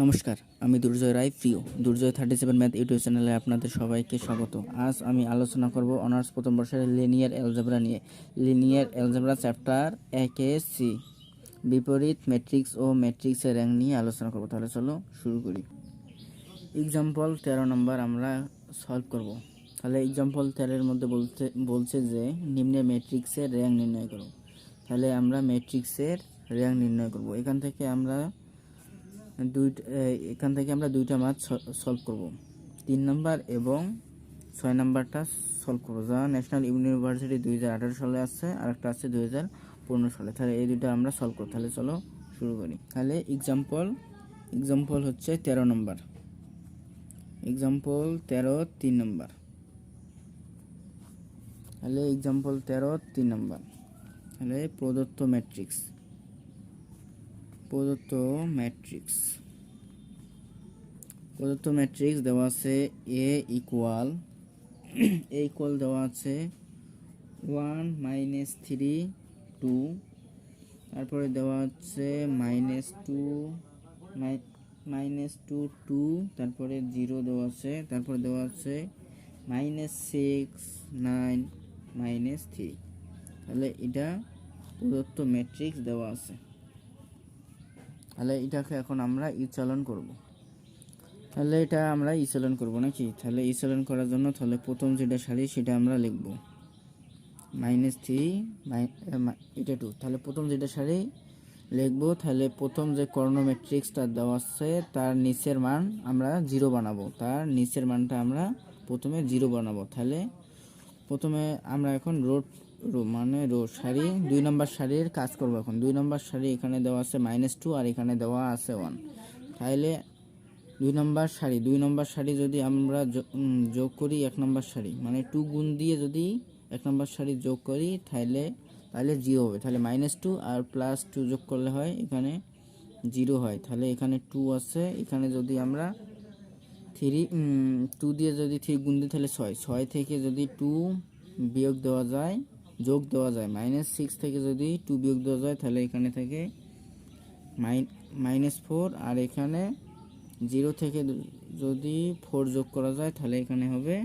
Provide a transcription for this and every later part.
নমস্কার, আমি দুর্জয় রায় প্রিয় দুর্জয় 37 ম্যাথ ইউটিউব চ্যানেলে আপনাদের সবাইকে স্বাগত। আজ আমি আলোচনা করব অনার্স প্রথম বর্ষের লিনিয়ার অ্যালজেব্রা নিয়ে। লিনিয়ার অ্যালজেব্রা চ্যাপ্টার 1A-C বিপরীত ম্যাট্রিক্স ও ম্যাট্রিক্সের র্যাঙ্ক নিয়ে আলোচনা করব। তাহলে চলো শুরু করি। এক্সাম্পল 13 নম্বর আমরা সলভ করব। তাহলে এক্সাম্পল 13 এর মধ্যে বলছে যে নিম্নে ম্যাট্রিক্সের র্যাঙ্ক নির্ণয় করো। তাহলে আমরা ম্যাট্রিক্সের র্যাঙ্ক নির্ণয় করব। এখান থেকে আমরা দুইটা ম্যাথ সলভ করব, 3 নাম্বার এবং 6 নাম্বারটা সলভ করব, যা ন্যাশনাল ইউনিভার্সিটি 2018 সালে আসছে, আর একটা আছে 2015 সালে। তাহলে এই দুইটা আমরা সলভ করব। তাহলে চলো শুরু করি। তাহলে এক্সাম্পল হচ্ছে 13 নম্বর। এক্সাম্পল 13 3 নম্বর। তাহলে এক্সাম্পল 13 3 নম্বর। তাহলে প্রদত্ত ম্যাট্রিক্স দেওয়া আছে এ ইকুয়াল দেওয়া আছে 1 -3 2, তারপরে দেওয়া আছে -2 2, তারপরে 0 দেওয়া আছে, তারপরে দেওয়া আছে -6 9 -3। তাহলে এটা প্রদত্ত ম্যাট্রিক্স দেওয়া আছে। তাহলে এটাকে এখন আমরা ইচলন করব। তাহলে এটা আমরা ইচলন করব নাকি? তাহলে ইচলন করার জন্য তাহলে প্রথম যেটা সারি সেটা আমরা লিখব -3 এটা 2। তাহলে প্রথম যেটা সারি লিখব। তাহলে প্রথম যে কর্ণ ম্যাট্রিক্সটা দেওয়া আছে তার নিচের মান আমরা 0 বানাবো। তার নিচের মানটা আমরা প্রথমে 0 বানাবো। তাহলে প্রথমে আমরা এখন রো সারি 2 নম্বর সারির কাজ করব। এখন 2 নম্বর সারি এখানে দেওয়া আছে -2 আর এখানে দেওয়া আছে 1। তাহলে 2 নম্বর সারি যদি আমরা যোগ করি 1 নম্বর সারি, মানে 2 গুণ দিয়ে যদি 1 নম্বর সারি যোগ করি তাহলে 0 হবে। তাহলে -2 আর +2 যোগ করলে হয় এখানে 0 হয়। তাহলে এখানে 2 আছে, এখানে যদি আমরা 2 দিয়ে যদি 3 গুণ দিই তাহলে 6 থেকে যদি 2 বিয়োগ দেওয়া যায়, যোগ দেওয়া যায়, -6 থেকে যদি 2 বিয়োগ দেওয়া যায় তাহলে এখানে থেকে -4, আর এখানে 0 থেকে যদি 4 যোগ করা যায় তাহলে এখানে হবে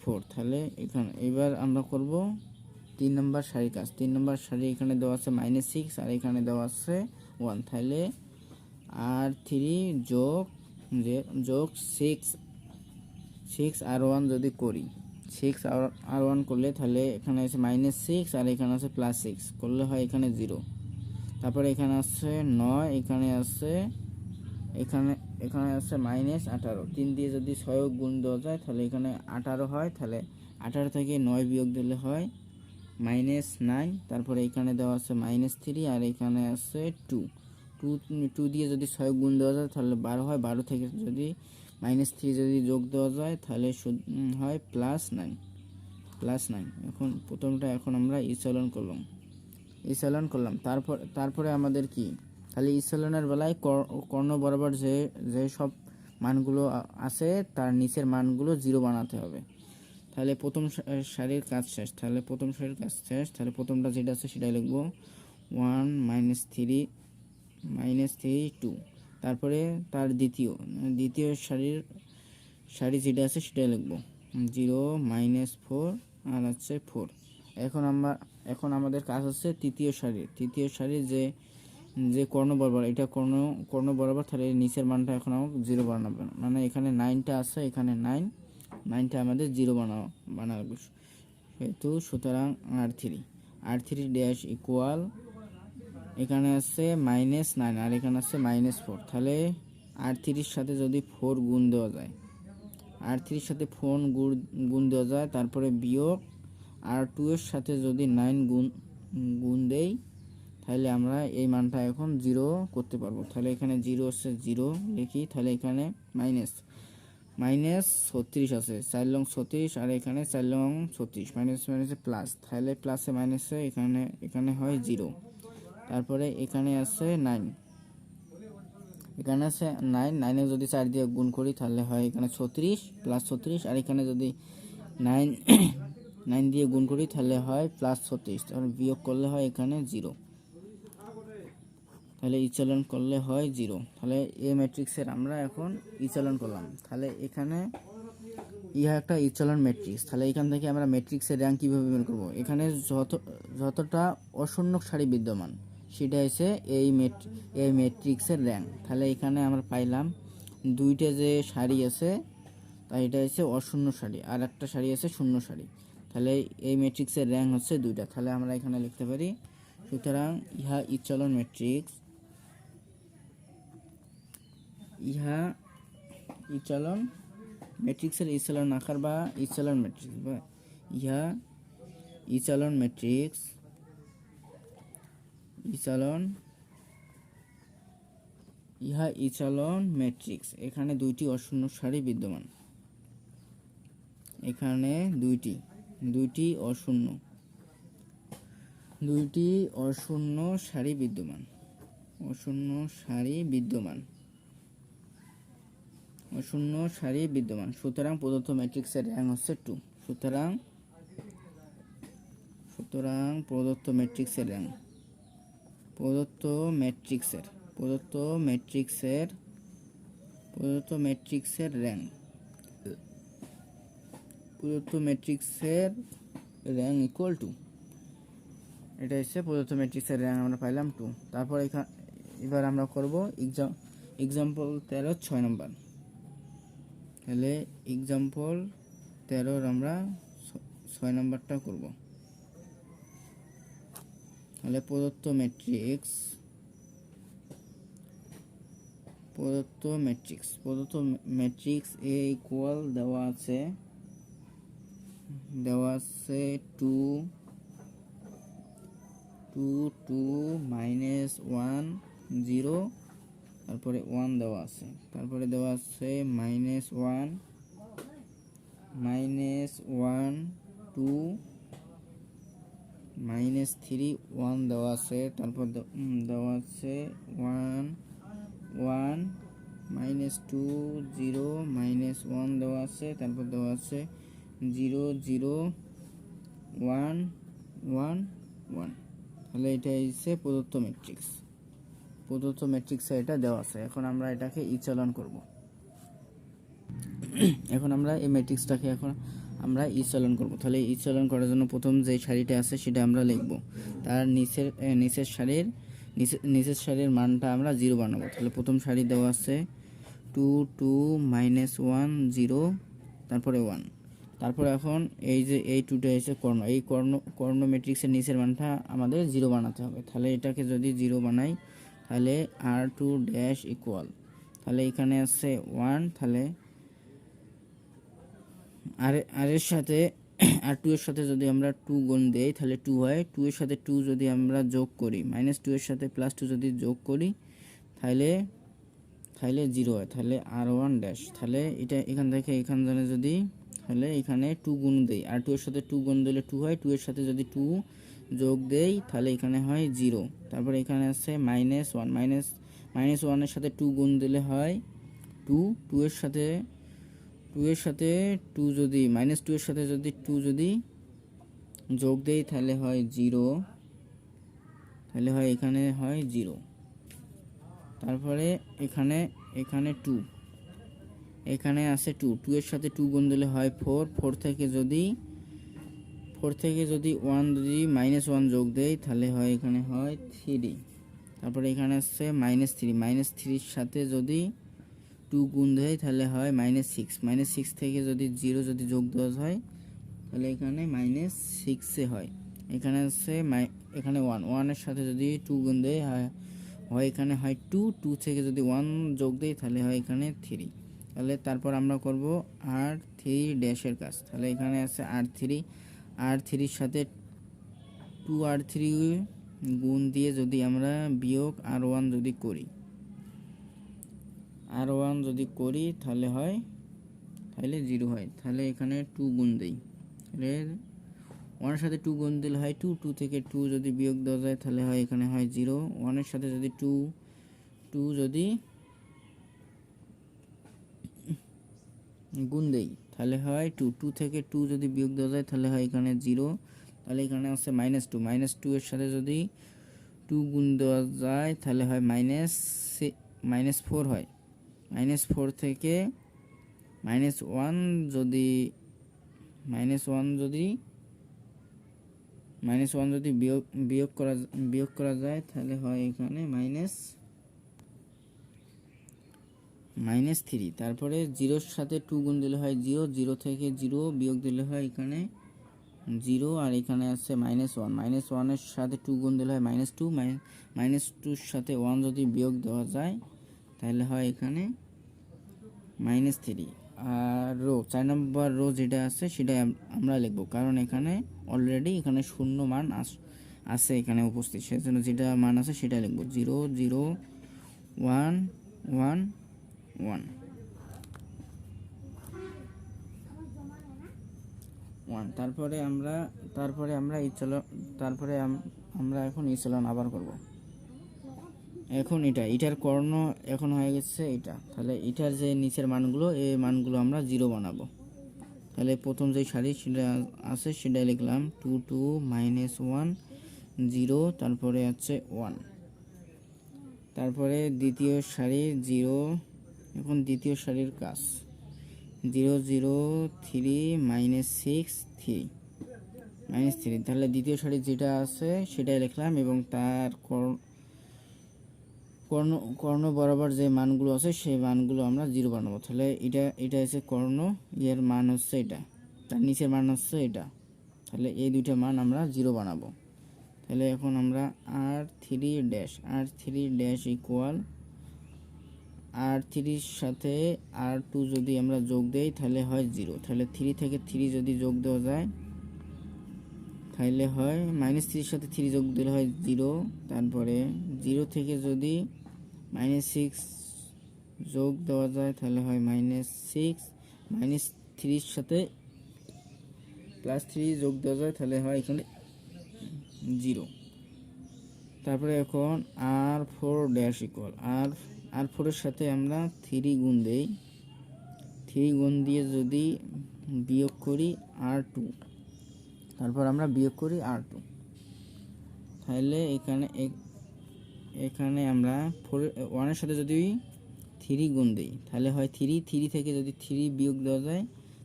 4। তাহলে এবার আমরা করব 3 নম্বর সারির কাজ। 3 নম্বর সারি এখানে দেওয়া আছে -6 আর এখানে দেওয়া আছে 1। তাহলে আর 3 যোগ 6 আর 1 যদি করি, 6 আর 1 করলে তাহলে এখানে আছে -6 আর এখানে আছে +6 করলে হয় এখানে 0। তারপরে এখানে আছে 9, এখানে আছে -18। 3 দিয়ে যদি 6 গুণ দেওয়া যায় তাহলে এখানে 18 হয়। তাহলে 18 থেকে 9 বিয়োগ দিলে হয় -9। তারপরে এখানে দেওয়া আছে -3 আর এখানে আছে 2 দিয়ে যদি 6 গুণ দেওয়া যায় তাহলে 12 হয়। 12 থেকে যদি -3 যদি যোগ দেওয়া যায় তাহলে হয় +9। এখন প্রথমটা এখন আমরা ইচলন করলাম। তারপরে আমাদের কি, তাহলে ইচলনের বেলায় কর্ণ বরাবর যে সব মানগুলো আছে তার নিচের মানগুলো 0 বানাতে হবে। তাহলে প্রথম সারির কাজ শেষ। তাহলে প্রথমটা যেটা আছে সেটাই লিখব 1 -3 2। তারপরে তার দ্বিতীয় সারি যেটা আছে সেটাই লিখব 0 -4 আর আছে 4। এখন আমাদের কাজ হচ্ছে তৃতীয় সারি যে কর্ণ বরাবর, এটা কর্ণ বরাবর, তাহলে নিচের মানটা এখন আমাকে 0 বানাবে, মানে এখানে 9টা আছে, এখানে 9টা আমাদের 0 বানাবো। সুতরাং r3 ড্যাশ ইকুয়াল এখানে আছে -9 আর এখানে আছে -4। তাহলে r3-র সাথে যদি 4 গুণ দেওয়া যায়, তারপরে বিয়োগ r2 এর সাথে যদি 9 গুণ দেই তাহলে আমরা এই মানটা এখন 0 করতে পারবো। তাহলে এখানে 0 আছে, 0 লিখি। তাহলে এখানে -36 আছে, 4 লং 36 আর এখানে 4 লং 36, মাইনাসে প্লাস, তাহলে প্লাসে মাইনাসে এখানে হয় 0। তারপরে এখানে আছে 9, এ যদি 4 দিয়ে গুণ করি তাহলে হয় এখানে 36 +36, আর এখানে যদি 9 দিয়ে গুণ করি তাহলে হয় +36, তাহলে বিয়োগ করলে হয় এখানে 0। তাহলে ইচলন করলে হয় 0। তাহলে এ ম্যাট্রিক্সের আমরা এখন ইচলন করলাম। তাহলে এখানে ইহা একটা ইচলন ম্যাট্রিক্স। তাহলে এখান থেকে আমরা ম্যাট্রিক্সের র্যাঙ্ক কীভাবে বের করব? এখানে যতটা অশূন্য সারি বিদ্যমান সেটা হচ্ছে এই ম্যাট্রিক্সের র্যাঙ্ক। তাহলে এখানে আমরা পাইলাম দুইটা যে সারি আছে, তাই এটা হচ্ছে অশূন্য সারি, আর একটা সারি আছে শূন্য সারি। তাহলে এই ম্যাট্রিক্সের র্যাঙ্ক হচ্ছে 2টা। তাহলে আমরা এখানে লিখতে পারি, সুতরাং ইহা ইচলন ম্যাট্রিক্স, ইহা ইচলন ম্যাট্রিক্সের ইচলন আকার বা ইচলন ম্যাট্রিক্স, বা ইহা ইচলন ম্যাট্রিক্স, ইহা ইচলন ম্যাট্রিক্স। এখানে দুইটি অশূন্য সারি বিদ্যমান, এখানে দুইটি অশূন্য সারি বিদ্যমান, অশূন্য সারি বিদ্যমান। সুতরাং প্রদত্ত ম্যাট্রিক্সের র্যাঙ্ক হচ্ছে 2। সুতরাং প্রদত্ত ম্যাট্রিক্সের র্যাঙ্ক, প্রদত্ত ম্যাট্রিক্সের র্যাঙ্ক ইকুয়াল টু, এটা হচ্ছে প্রদত্ত ম্যাট্রিক্সের র্যাঙ্ক আমরা পাইলাম 2। তারপর এবার আমরা করব এক্সাম্পল 13 6 নম্বর। তাহলে এক্সাম্পল 13 আমরা 6 নম্বরটা করব। তাহলে প্রদত্ত ম্যাট্রিক্স এ ইকুয়াল দেওয়া আছে 2 -1 0, তারপরে 1 দেওয়া আছে, তারপরে দেওয়া আছে -1 2 -3 1 দেওয়া আছে, তারপর দেওয়া আছে 1 1 -2 0 -1 দেওয়া আছে, তারপর দেওয়া আছে 0 0 1 1 1। তাহলে এটা হচ্ছে প্রদত্ত ম্যাট্রিক্সে এটা দেওয়া আছে। এখন আমরা এটাকে ইচলন করব। এখন আমরা এই ম্যাট্রিক্সটাকে ইচলন করব। তাহলে ইচলন করার জন্য প্রথম যে সারিটা আছে সেটা আমরা লিখব, তার নিচের সারির মানটা আমরা 0 বানাবো। তাহলে প্রথম সারি দেওয়া আছে 2 2 -1 0, তারপরে 1। তারপর এখন এই যে এই 2টা হচ্ছে কর্ণ, এই কর্ণ ম্যাট্রিক্সের নিচের মানটা আমাদের 0 বানাতে হবে। তাহলে এটাকে যদি 0 বানাই তাহলে r2 ড্যাশ ইকুয়াল, তাহলে এখানে আছে 1, তাহলে আর এর সাথে r2 এর সাথে যদি আমরা 2 গুণ দেই তাহলে 2 হয়, 2 এর সাথে 2 যদি আমরা যোগ করি, -2 এর সাথে +2 যদি যোগ করি তাহলে 0 হয়, তাহলে r1 ড্যাশ। তাহলে এটা এখান থেকে এখানে যদি, তাহলে এখানে 2 গুণ দেই, r2 এর সাথে 2 গুণ দিলে 2 হয়, 2 এর সাথে যদি 2 যোগ দেই তাহলে এখানে হয় 0। তারপর এখানে আছে -1 -1 এর সাথে 2 গুণ দিলে হয় 2, 2 এর সাথে 2 যদি -2 এর সাথে যদি 2 যদি যোগ দেই তাহলে হয় 0, তাহলে হয় এখানে হয় 0। তারপরে এখানে 2, এখানে আছে 2, 2 এর সাথে 2 গুণ দিলে হয় 4, 4 থেকে যদি 1 যদি -1 যোগ দেই তাহলে হয় এখানে হয় 3। তারপরে এখানে আছে -3 এর সাথে যদি 2 গুণ দেয় তাহলে হয় -6, -6 থেকে যদি 0 যদি যোগ দেওয়া হয় তাহলে এখানে -6 হয়। এখানে আছে এখানে 1 এর সাথে যদি 2 গুণ দেয় হয় এখানে হয় 2, 2 থেকে যদি 1 যোগ দেয় তাহলে হয় এখানে 3। তাহলে তারপর আমরা করব r3 ড্যাশের কাজ। তাহলে এখানে আছে r3 এর সাথে 2r3 গুণ দিয়ে যদি আমরা বিয়োগ r1 যদি করি, তাহলে 0 হয়। তাহলে এখানে 2 গুণ দেই, তাহলে 1 এর সাথে 2 গুণ দিলে হয় 2, 2 থেকে 2 যদি বিয়োগ দেওয়া যায় তাহলে হয় এখানে হয় 0। 1 এর সাথে যদি 2 যদি গুণ দেই তাহলে হয় 2, 2 থেকে 2 যদি বিয়োগ দেওয়া যায় তাহলে হয় এখানে 0। তাহলে এখানে আছে -2 এর সাথে যদি টু গুণ দেওয়া যায় তাহলে হয় -4 হয়। -4 থেকে -1 যদি বিয়োগ করা যায় তাহলে হয় এখানে -3। তারপরে 0-র সাথে 2 গুণ দিলে হয় 0, 0 থেকে 0 বিয়োগ দিলে হয় এখানে 0, আর এখানে আছে -1, -1-এর সাথে 2 গুণ দিলে হয় -2, -2-র সাথে 1 যদি বিয়োগ দেওয়া যায় তাহলে হয় এখানে -3। আর 4 নম্বর রো যেটা আছে সেটাই আমরা লিখব, কারণ এখানে অলরেডি এখানে শূন্য মান আছে এখানে উপস্থিত, সেজন্য যেটা মান আছে সেটা লিখব। 0, 0, 1, 1, 1, 1। তারপরে আমরা এখন ইচলন আবার করব। এখন এটার কর্ণ এখন হয়ে গেছে এটা, তাহলে এটার যে নিচের মানগুলো এই মানগুলো আমরা 0 বানাবো। তাহলে প্রথম যে সারি সেটা আছে সেটা লিখলাম 2, 2, -1, 0, তারপরে আছে 1। তারপরে দ্বিতীয় সারি 0, এখন দ্বিতীয় সারির কাজ 0, 0, 3, -6, 3, -3। তাহলে দ্বিতীয় সারি যেটা আছে সেটাই লিখলাম এবং তার কর্ণ বরাবর যে মানগুলো আছে সেই মানগুলো আমরা 0 বানাবো। তাহলে এটা হচ্ছে কর্ণ, এর মান হচ্ছে এটা, তার নিচের মান হচ্ছে এটা, তাহলে এই দুইটা মান আমরা 0 বানাবো। তাহলে এখন আমরা r3 ইকুয়াল r3-র সাথে r2 যদি আমরা যোগ দেই তাহলে হয় 0। তাহলে 3 থেকে 3 যদি যোগ দেওয়া যায় তাহলে হয় -3-র সাথে 3 যোগ দিলে হয় 0। তারপরে 0 থেকে যদি -6 যোগ দেওয়া যায় তাহলে হয় -6, -3-র সাথে +3 যোগ দেওয়া যায় তাহলে হয় এখানে 0। তারপরে এখন r4 ইকুয়াল r4-এর সাথে আমরা 3 গুণ দেই, 3 গুণ দিয়ে যদি বিয়োগ করি r2, তারপর আমরা বিয়োগ করি r2, তাহলে এখানে আমরা 1-এর সাথে যদি 3 গুণ দিই তাহলে হয় 3 থেকে যদি 3 বিয়োগ দেওয়া যায়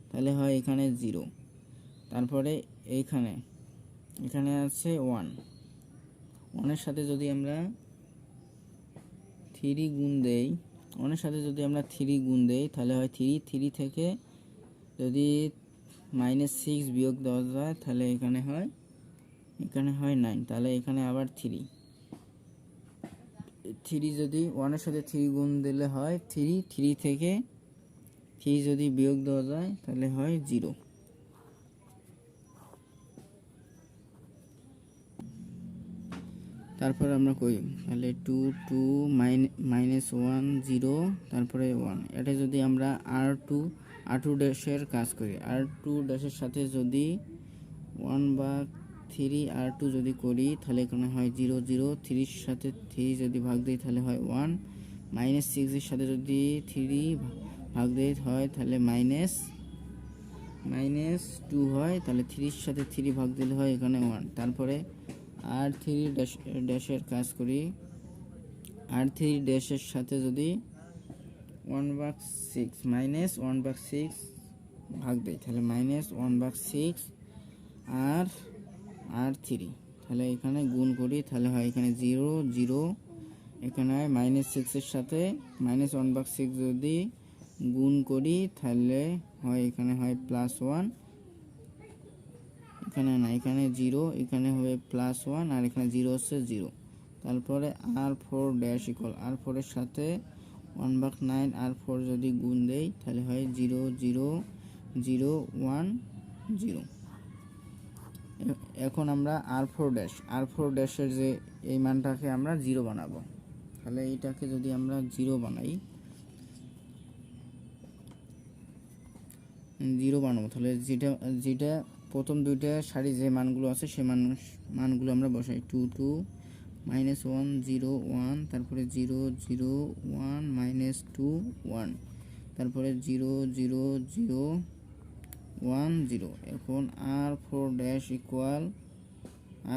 তাহলে হয় এখানে 0। তারপরে এখানে আছে 1-এর সাথে যদি আমরা 3 গুণ দেই, 1-এর সাথে যদি আমরা 3 গুণ দেই তাহলে হয় 3 থেকে যদি -6 বিয়োগ দেওয়া যায় তাহলে এখানে হয় 9। তাহলে এখানে আবার 3 যদি 1-এর সাথে 3 গুণ দিলে হয় 3 থেকে 3 যদি বিয়োগ দেওয়া যায় তাহলে হয় 0। তারপর আমরা করি তাহলে 2, 2, -1, 0, তারপরে 1। এটা যদি আমরা r2 ড্যাশের কাজ করি, r2 ড্যাশের সাথে যদি 1/3 r2 যদি করি তাহলে এখানে হয় 0, 0, 3-র সাথে 3 যদি ভাগ দিই তাহলে হয় 1, -6-এর সাথে যদি 3 ভাগ দিই হয় তাহলে -2 হয়, তাহলে 3-র সাথে 3 ভাগ দিলে হয় এখানে 1। তারপরে r3 ড্যাশের কাজ করি, r3 ড্যাশের সাথে যদি 1/6 ভাগ দেই তাহলে -1/6 r3, তাহলে এখানে গুণ করি তাহলে হয় এখানে 0, 0, এখানে হয় -6-এর সাথে -1/6 যদি গুণ করি তাহলে হয় এখানে হয় +1, এখানে না, এখানে 0, এখানে হবে +1 আর এখানে 0 হচ্ছে 0। তারপরে r4 ইকুয়াল r4-এর সাথে 1/9 r4 যদি গুণ দেই তাহলে হয় 0, 0, 0, 1, 0। এখন আমরা r4 ড্যাশের যে এই মানটাকে আমরা 0 বানাবো। তাহলে এইটাকে যদি আমরা 0 বানাই, 0 বানাবো তাহলে যেটা প্রথম দুইটা সারি যে মানগুলো আছে সেই মানগুলো আমরা বসাই। 2, 2, -1, 0, 1, তারপরে 0, 0, 1, -2, 1, তারপরে 0, 0, 0, 1, 0। এখন r4 ইকুয়াল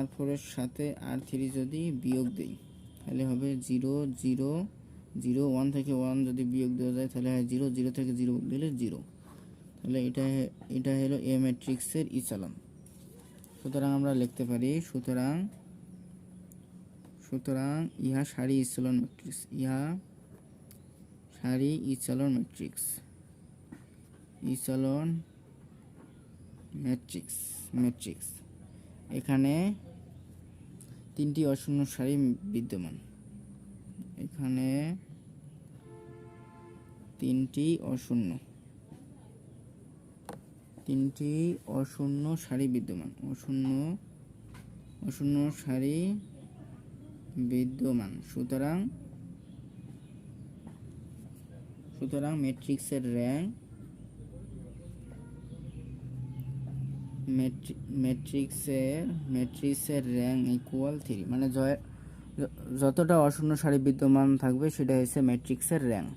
R4-এর সাথে R3 যদি বিয়োগ দিই তাহলে হবে 0 0 0, 1 থেকে 1 যদি বিয়োগ দেওয়া যায় তাহলে হয় 0, 0 থেকে 0 দিলে 0। তাহলে এটা হলো এ ম্যাট্রিক্সের ইচলন। সুতরাং আমরা লিখতে পারি সুতরাং ইহা সারি ইচলন ম্যাট্রিক্স, ইহা সারি ইচলন ম্যাট্রিক্স, ইচলন ম্যাট্রিক্স। এখানে 3টি অশূন্য সারি বিদ্যমান, এখানে 3টি অশূন্য সারি বিদ্যমান, অশূন্য সারি বিদ্যমান। সুতরাং ম্যাট্রিক্সের র্যাঙ্ক ম্যাট্রিক্সের র্যাঙ্ক ইকুয়াল 3, মানে যতটা অশূন্য সারি বিদ্যমান থাকবে সেটা হচ্ছে ম্যাট্রিক্সের র্যাঙ্ক।